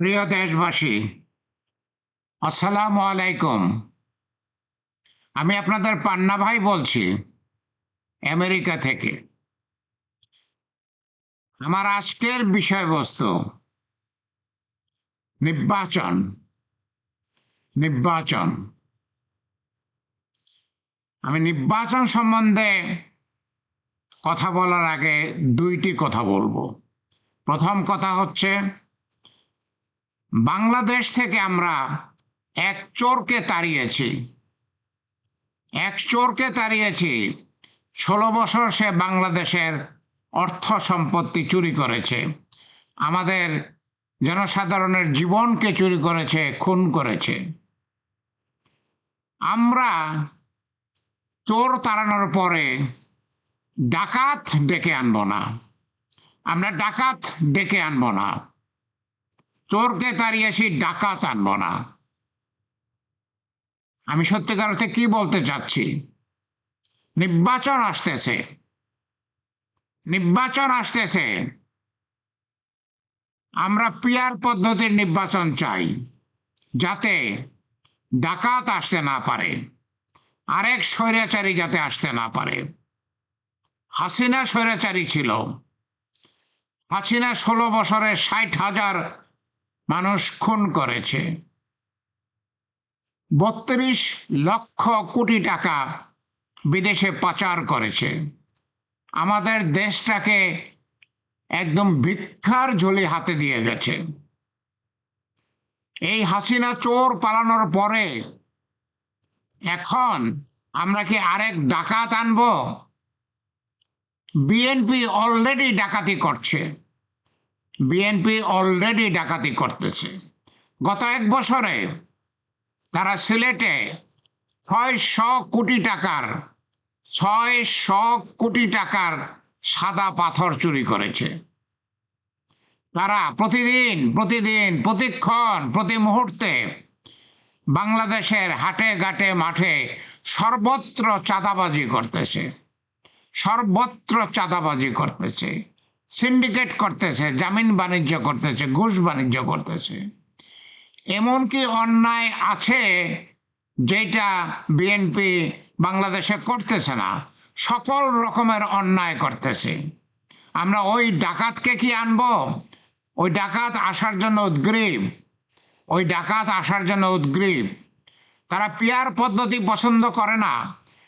প্রিয় দেশবাসী, আসসালামু আলাইকুম। আমি আপনাদের পান্না ভাই বলছি আমেরিকা থেকে। আমার আজকের বিষয়বস্তু নির্বাচন। নির্বাচন আমি নির্বাচন সম্বন্ধে কথা বলার আগে দুইটি কথা বলবো। প্রথম কথা হচ্ছে, বাংলাদেশ থেকে আমরা এক চোরকে তাড়িয়েছি। 16 বছর সে বাংলাদেশের অর্থ সম্পত্তি চুরি করেছে, আমাদের জনসাধারণের জীবনকে চুরি করেছে, খুন করেছে। আমরা চোর তাড়ানোর পরে ডাকাত ডেকে আনবো না। আমরা ডাকাত ডেকে আনবো না। চোরকে তাড়িয়েছি, ডাকাত আনবো না। আমি সত্যিকার অর্থে কি বলতে চাচ্ছি, নির্বাচন আসতেছে। আমরা পিয়ার পদ্ধতির নির্বাচন চাই, যাতে ডাকাত আসতে না পারে, আরেক স্বৈরাচারী যাতে আসতে না পারে। হাসিনা স্বৈরাচারী ছিল। হাসিনা 16 বছরে 60,000 মানুষ খুন করেছে, 32 লক্ষ কোটি টাকা বিদেশে পাচার করেছে, আমাদের দেশটাকে একদম ভিক্ষার ঝুলি হাতে দিয়ে গেছে। এই হাসিনা চোর পালানোর পরে এখন আমরা কি আরেক ডাকাত আনবো? বিএনপি অলরেডি ডাকাতি করতেছে। গত 1 বছরে তারা সিলেটে 600 কোটি টাকার সাদা পাথর চুরি করেছে। তারা প্রতিদিন প্রতিক্ষণ প্রতি মুহূর্তে বাংলাদেশের হাটে ঘাটে মাঠে সর্বত্র চাঁদাবাজি করতেছে, সিন্ডিকেট করতেছে, জামিন বাণিজ্য করতেছে, ঘুষ বাণিজ্য করতেছে। এমন কি অন্যায় আছে যেটা বিএনপি বাংলাদেশে করতেছে না? সকল রকমের অন্যায় করতেছে। আমরা ওই ডাকাতকে কি আনবো? ওই ডাকাত আসার জন্য উদ্গ্রীব। তারা পিয়ার পদ্ধতি পছন্দ করে না,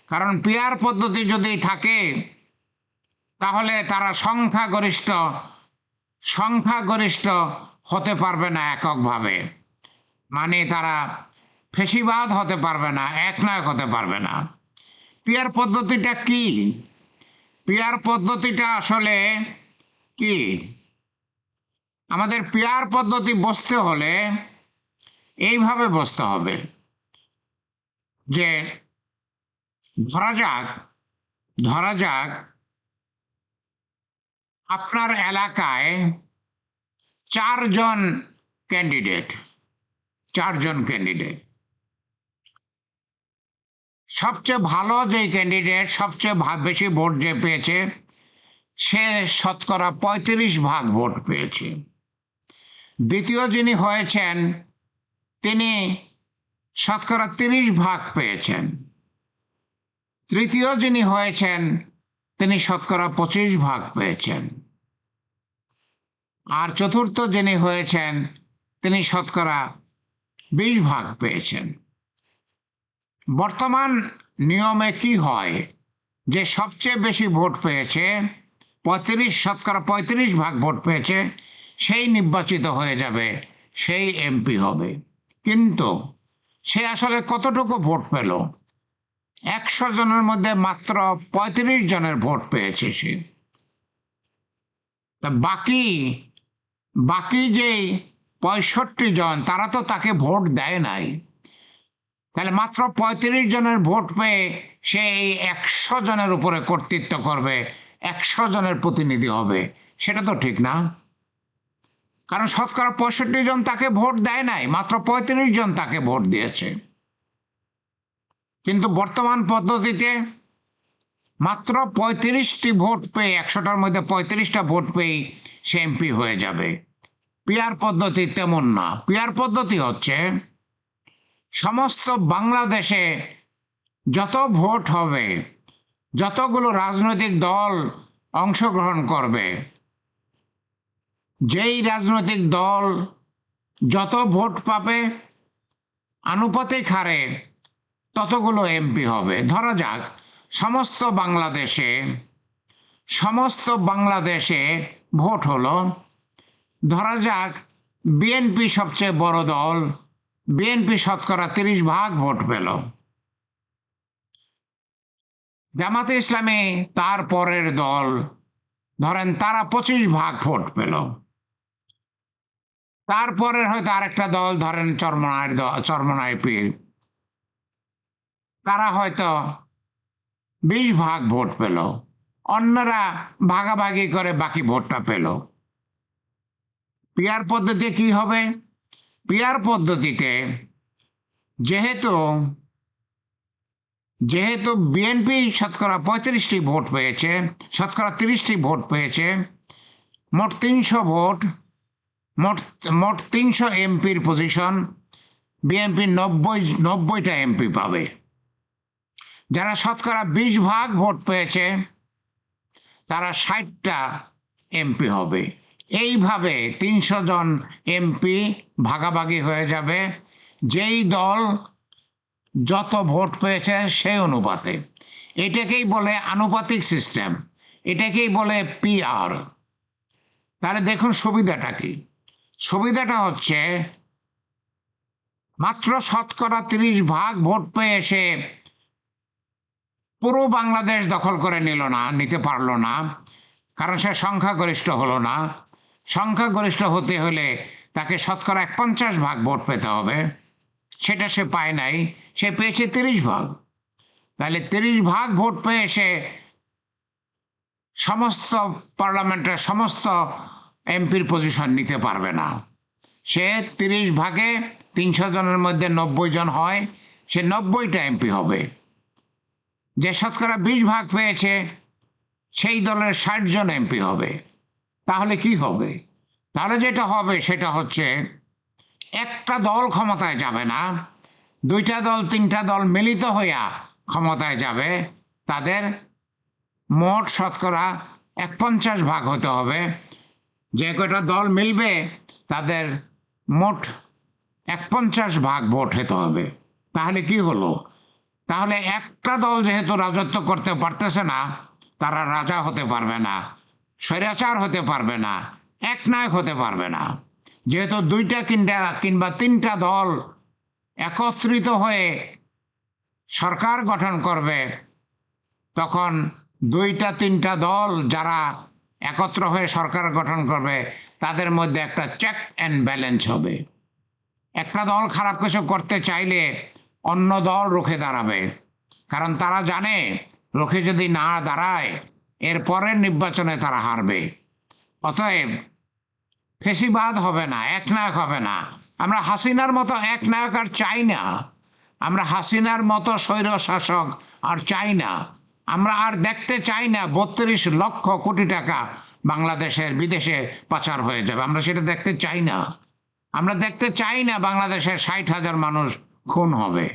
কারণ পিয়ার পদ্ধতি যদি থাকে তাহলে তারা সংখ্যাগরিষ্ঠ হতে পারবে না এককভাবে। মানে তারা ফেসিবাদ হতে পারবে না, একনায়ক হতে পারবে না। পিয়ার পদ্ধতিটা কি? পিয়ার পদ্ধতিটা আসলে কি? আমাদের পিয়ার পদ্ধতি বসতে হলে এইভাবে বসতে হবে যে, ধরা যাক আপনার এলাকায় 4 জন ক্যান্ডিডেট। সবচেয়ে ভালো যে ক্যান্ডিডেট, সবচেয়ে বেশি ভোট যে পেয়েছে, সে শতকরা 35% ভোট পেয়েছে। দ্বিতীয় যিনি হয়েছেন তিনি শতকরা 30% পেয়েছেন। তৃতীয় যিনি হয়েছেন তিনি শতকরা 25% পেয়েছেন। আর চতুর্থ যিনি হয়েছেন তিনি শতকরা 20% পেয়েছেন। বর্তমান নিয়মে কি হয়, যে সবচেয়ে বেশি ভোট পেয়েছে, শতকরা 35% ভোট পেয়েছে, সেই নির্বাচিত হয়ে যাবে, সেই এমপি হবে। কিন্তু সে আসলে কতটুকু ভোট পেল? 100 জনের মধ্যে মাত্র 35 জনের ভোট পেয়েছে সে। তা বাকি যে 65 জন, তারা তো তাকে ভোট দেয় নাই। তাহলে মাত্র 35 জনের ভোট পেয়ে সে এই 100 জনের উপরে কর্তৃত্ব করবে, 100 জনের প্রতিনিধি হবে? সেটা তো ঠিক না। কারণ শতকরা 65 জন তাকে ভোট দেয় নাই, মাত্র 35 জন তাকে ভোট দিয়েছে। কিন্তু বর্তমান পদ্ধতিতে মাত্র 35টি ভোট পেয়ে, 100টার মধ্যে 35টা ভোট পেয়ে সে এমপি হয়ে যাবে। পিয়ার পদ্ধতি তেমন না। পিয়ার পদ্ধতি হচ্ছে সমস্ত বাংলাদেশে যত ভোট হবে, যতগুলো রাজনৈতিক দল অংশগ্রহণ করবে, যেই রাজনৈতিক দল যত ভোট পাবে আনুপাতিক হারে ততগুলো এমপি হবে। ধরা যাক সমস্ত বাংলাদেশে ভোট হলো, ধরা যাক বিএনপি সবচেয়ে বড় দল, বিএনপি শতকরা 30% ভোট পেল, জামাতে ইসলামী তার পরের দল, ধরেন তারা 25% ভোট পেল, তারপরের হয়তো আরেকটা দল ধরেন চরমনাই পীর, তারা হয়তো 20% ভোট পেল, অন্যরা ভাগাভাগি করে বাকি ভোটটা পেল। পিয়ার পদ্ধতি কি হবে? পিয়ার পদ্ধতিতে যেহেতু বিএনপি শতকরা 35টি ভোট পেয়েছে, শতকরা 30টি ভোট পেয়েছে, মোট 300 ভোট, মোট 300 এমপির পজিশন, বিএনপি 90টা এমপি পাবে। যারা শতকরা 20% ভোট পেয়েছে তারা 60টা এমপি হবে। এইভাবে 300 জন এমপি ভাগাভাগি হয়ে যাবে, যেই দল যত ভোট পেয়েছে সেই অনুপাতে। এটাকেই বলে আনুপাতিক সিস্টেম, এটাকেই বলে পিআর। তাহলে দেখুন সুবিধাটা কি। সুবিধাটা হচ্ছে মাত্র শতকরা 30% ভোট পেয়ে সে পুরো বাংলাদেশ দখল করে নিতে পারলো না, কারণ সে সংখ্যাগরিষ্ঠ হলো না। সংখ্যাগরিষ্ঠ হতে হলে তাকে শতকরা 51% ভোট পেতে হবে, সেটা সে পায় নাই, সে পেয়েছে 30%। তাহলে 30% ভোট পেয়ে সে সমস্ত পার্লামেন্টের সমস্ত এমপির পজিশন নিতে পারবে না। সে 30%-এ 300 জনের মধ্যে 90 জন হয়, সে 90টা এমপি হবে। যে শতকরা 20% পেয়েছে সেই দলের 60 জন এমপি হবে। তাহলে কি হবে? তাহলে যেটা হবে সেটা হচ্ছে একটা দল ক্ষমতায় যাবে না, 2টা দল 3টা দল মিলিত হইয়া ক্ষমতায় যাবে। তাদের মোট শতকরা 51% হতে হবে। যে কয়টা দল মিলবে তাদের মোট 51% ভোট হতে হবে। তাহলে কি হলো? তাহলে একটা দল যেহেতু রাজত্ব করতে পারতেছে না, তারা রাজা হতে পারবে না, স্বৈরাচার হতে পারবে না, একনায়ক হতে পারবে না। যেহেতু 2টা কিংবা 3টা দল একত্রিত হয়ে সরকার গঠন করবে, তখন 2টা 3টা দল যারা একত্র হয়ে সরকার গঠন করবে তাদের মধ্যে একটা চেক অ্যান্ড ব্যালেন্স হবে। একটা দল খারাপ কিছু করতে চাইলে অন্য দল রুখে দাঁড়াবে, কারণ তারা জানে রুখে যদি না দাঁড়ায় এর পরের নির্বাচনে তারা হারবে। অতএব ফেসিবাদ হবে না, একনায়ক হবে না। আমরা হাসিনার মতো একনায়ক আর চাই না, আমরা হাসিনার মতো স্বৈর শাসক আর চাই না। আমরা আর দেখতে চাই না 32 লক্ষ কোটি টাকা বাংলাদেশের বিদেশে পাচার হয়ে যাবে, আমরা সেটা দেখতে চাই না। আমরা দেখতে চাই না বাংলাদেশের 60,000 মানুষ খুন হবে।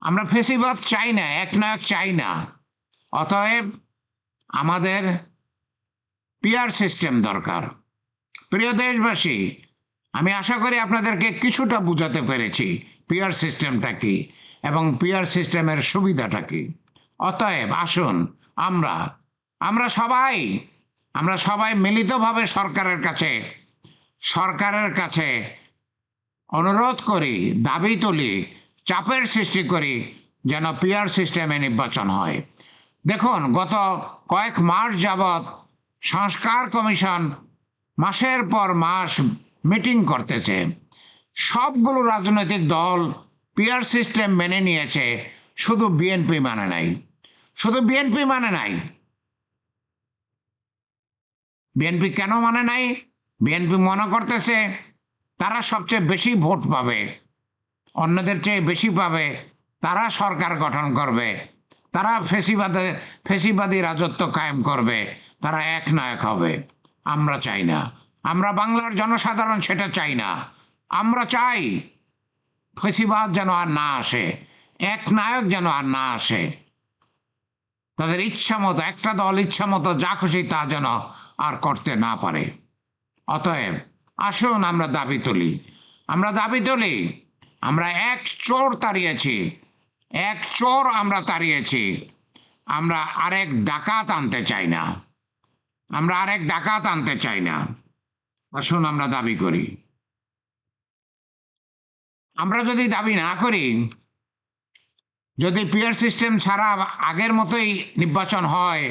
আমরা ফেসিবাদ চাই না, একনায়ক চাই না। অতএব আমাদের পিয়ার সিস্টেম দরকার। প্রিয় দেশবাসী, আমি আশা করি আপনাদেরকে কিছুটা বুঝাতে পেরেছি পিয়ার সিস্টেমটা কি এবং পিয়ার সিস্টেমের সুবিধাটা কি। অতএব আসুন আমরা সবাই মিলিতভাবে সরকারের কাছে অনুরোধ করি, দাবি তুলি, চাপের সৃষ্টি করি যেন পিয়ার সিস্টেমে নির্বাচন হয়। দেখুন, গত কয়েক মাস যাবৎ সংস্কার কমিশন মাসের পর মাস মিটিং করতেছে। সবগুলো রাজনৈতিক দল পিয়ার সিস্টেম মেনে নিয়েছে, শুধু বিএনপি মানে নাই। বিএনপি কেন মানে নাই? বিএনপি মনে করতেছে তারা সবচেয়ে বেশি ভোট পাবে, অন্যদের চেয়ে বেশি পাবে, তারা সরকার গঠন করবে, তারা ফেসিবাদী রাজত্ব কায়েম করবে, তারা একনায়ক হবে। আমরা চাই না। আমরা বাংলার জনসাধারণ সেটা চাই না। আমরা চাই ফেসিবাদ যেন আর না আসে, এক নায়ক যেন আর না আসে, তাদের ইচ্ছা মতো একটা দল ইচ্ছা মতো যা খুশি তা যেন আর করতে না পারে। অতএব আসুন আমরা দাবি তুলি, আমরা দাবি তুলি। আমরা এক চোর তাড়িয়েছি, এক চোর আমরা তাড়িয়েছি, আমরা আরেক ডাকাত আনতে চাই না, আমরা আরেক ডাকাত আনতে চাই না। আসুন আমরা দাবি করি। আমরা যদি দাবি না করি, যদি পিয়ার সিস্টেম ছাড়া আগের মতোই নির্বাচন হয়,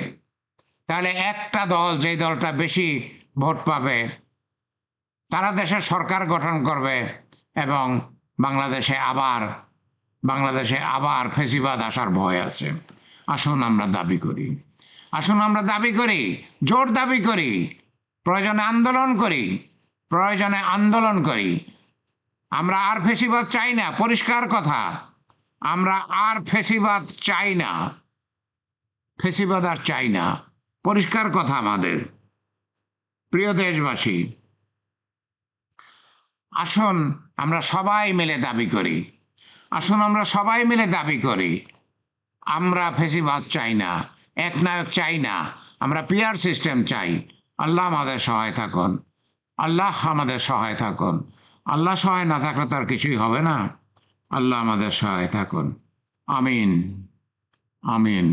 তাহলে একটা দল, যেই দলটা বেশি ভোট পাবে, তারা দেশের সরকার গঠন করবে এবং বাংলাদেশে আবার ফেসিবাদ আসার ভয় আছে। আসুন আমরা দাবি করি, আসুন আমরা দাবি করি, জোর দাবি করি, প্রয়োজনে আন্দোলন করি, প্রয়োজনে আন্দোলন করি। আমরা আর ফেসিবাদ চাই না, পরিষ্কার কথা। আমরা আর ফেসিবাদ চাই না, ফেসিবাদ আর চাই না, পরিষ্কার কথা আমাদের। প্রিয় দেশবাসী, আসুন আমরা সবাই মিলে দাবি করি, আসুন আমরা সবাই মিলে দাবি করি। আমরা ফেসিবাদ চাই না, এক নায়ক চাই না, আমরা পিয়ার সিস্টেম চাই। আল্লাহ আমাদের সহায় থাকুন, আল্লাহ আমাদের সহায় থাকুন। আল্লাহ সহায় না থাকলে তার কিছুই হবে না। আল্লাহ আমাদের সহায় থাকুন। আমিন, আমিন।